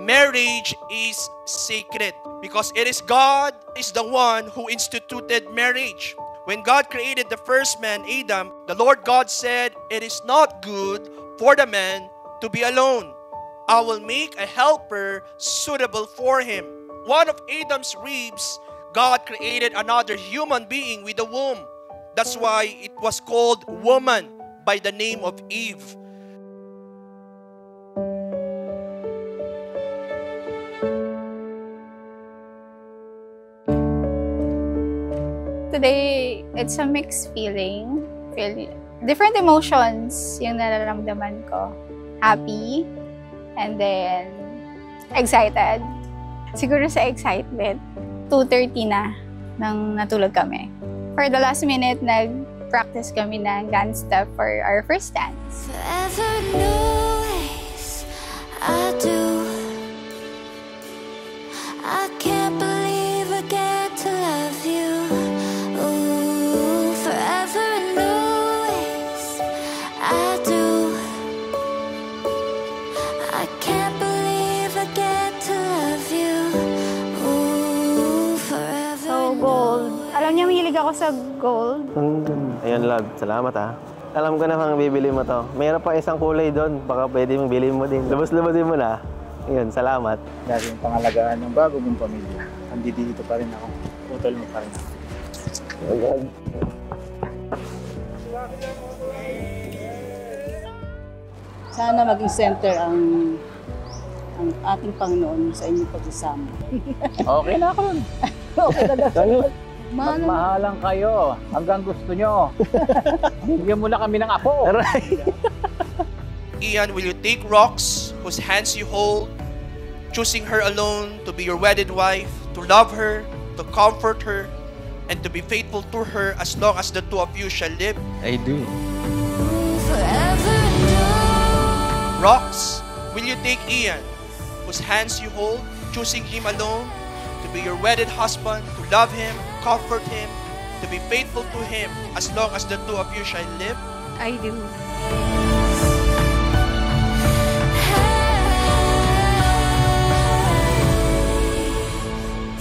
marriage is sacred because it is God is the one who instituted marriage. When God created the first man, Adam, the Lord God said, "It is not good for the man to be alone. I will make a helper suitable for him." One of Adam's ribs, God created another human being with a womb. That's why it was called woman by the name of Eve. Today, it's a mixed feeling. Different emotions yung nararamdaman ko. Happy, and then excited. Siguro sa excitement, 2:30 na nang natulog kami. For the last minute, nag-practice kami ng dance step for our first dance. Forever knows I do. I can't believe I get to love you. Ooh, forever knows I do. I can't believe I get to love you. Ooh, forever. So, gold. Alam niyo, mahilig ako sa gold. Ayan, love. Salamat, ah. Alam ko na kung bibili mo to. Mayroon pa isang kulay doon. Baka pwede mong bilhin mo din. Lubos-lubosin mo na. Ayun, salamat. Dahil yung pangalagaan ng bago mong pamilya, andito pa rin ako. Utol mo pa rin ako. Sana maging center ang ating Panginoon sa inyong pag-isama. Okay na ako. Okay na daw. Magmahalan kayo hanggang gusto nyo. Bigyan mo na kami ng apo. Ian, will you take Rox, whose hands you hold, choosing her alone to be your wedded wife, to love her, to comfort her, and to be faithful to her as long as the two of you shall live? I do. Forever knows. Rox, will you take Ian, whose hands you hold, choosing him alone, to be your wedded husband, to love him, comfort him, to be faithful to him as long as the two of you shall live? I do.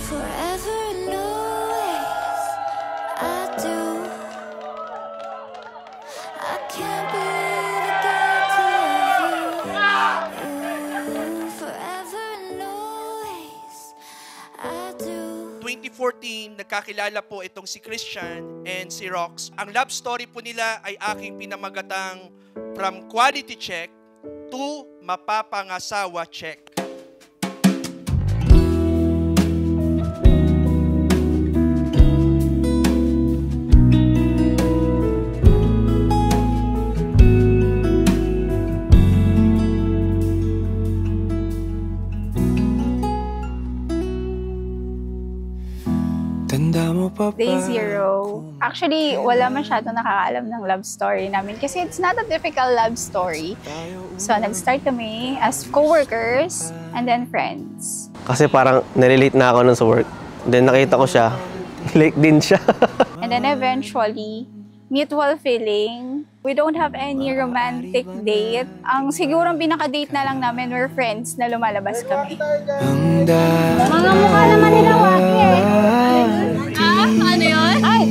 Forever knows I do. I can't believe I get to love you. Forever knows I do. 2014, nagkakilala po itong si Christian and si Rox. Ang love story po nila ay aking pinamagatang from quality check to mapapangasawa check. Day zero. Actually, wala masyadong nakakaalam ng love story namin kasi it's not a typical love story. So, nag-start kami as co-workers and then friends. Kasi parang nalilate na ako nun sa work. Then nakita ko siya. Late din siya. And then eventually, mutual feeling. We don't have any romantic date. Ang sigurong pinaka-date na lang namin, we're friends na lumalabas kami. Mga mukha naman nila waki eh. Ano yun? Ay!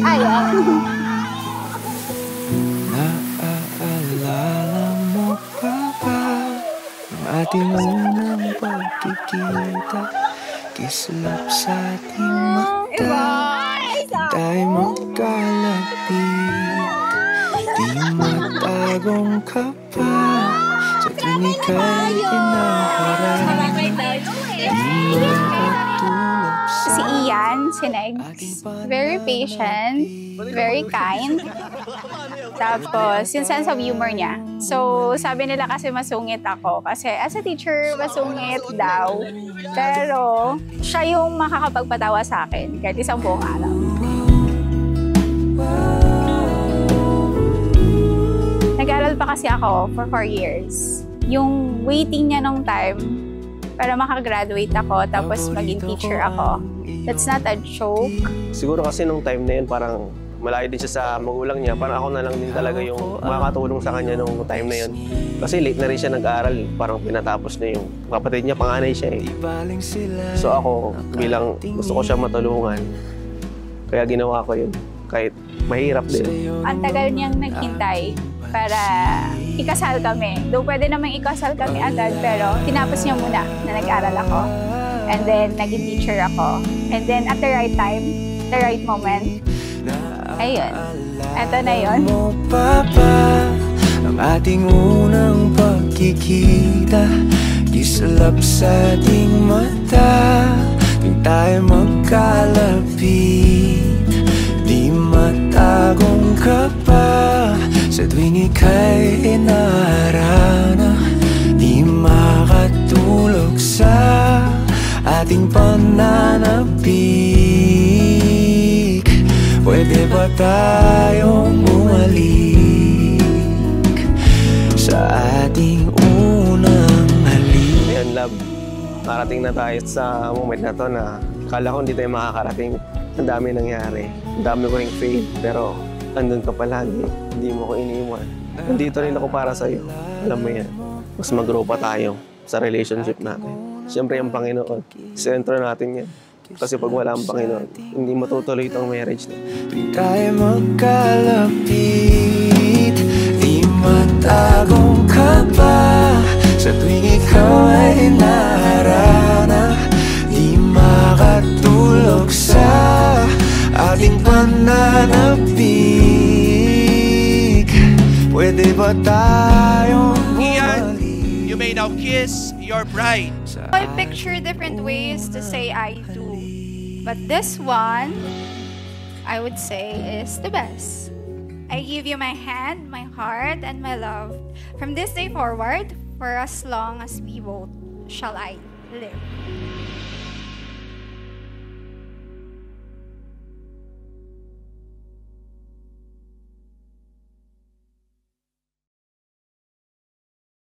Naaalala mo pa ba ang ating unang pagkikita? Kislap sa ating mata, tayo magkalapit. Di matagong ka pa sa tuwing ika'y inaharap. Di makatulog sa Si Ian, si Negs, very patient, very kind. Tapos, yung sense of humor niya. So, sabi nila kasi masungit ako. Kasi as a teacher, masungit daw. Pero, siya yung makakapagpatawa sa akin kahit isang buong araw. Nag-aral pa kasi ako for 4 years. Yung waiting niya nung time para makagraduate ako tapos maging teacher ako, that's not a joke. Siguro kasi nung time na yun, parang malayo din siya sa magulang niya. Parang ako na lang din talaga yung makakatulong sa kanya nung time na yun. Kasi late na rin siya nag-aaral. Parang pinatapos na yung kapatid niya, panganay siya eh. So ako, bilang gusto ko siya matulungan, kaya ginawa ko yun. Kahit mahirap din. Ang tagal niyang naghintay para ikasal kami. Though pwede namang ikasal kami agad, pero tinapos niya muna na nag-aral ako. And then, naging teacher ako. And then, at the right time, the right moment, ayun. Eto na yun. Mo pa ang ating unang pagkikita, isulap sa ating mata, tuwing tayo magkalapit. Di matagong ka pa sa tuwing ika'y inaharana. Di makatulog sa ating pananapik. Pwede ba tayong bumalik sa ating unang halik? Ayan, love. Nakarating na tayo sa moment na to na akala ko hindi tayo makakarating. Ang dami nangyari. Ang dami ko ring faith. Pero andun ka palagi. Hindi mo ko iniwan. Nandito rin ako para sa'yo. Alam mo yan. Mas mag-grow pa tayo sa relationship natin. Siyempre ang Panginoon. Sentro natin yan. Kasi pag wala ang Panginoon, hindi matutuloy itong marriage na. Tuwing tayo magkalapit, di matagong ka pa sa tuwing ikaw ay naharana. Di makatulog sa ating pananapik. Pwede ba tayong Ian, bumalik? you may now kiss your bride. I picture different ways to say I do. But this one, I would say, is the best. I give you my hand, my heart, and my love. From this day forward, for as long as we both shall I live.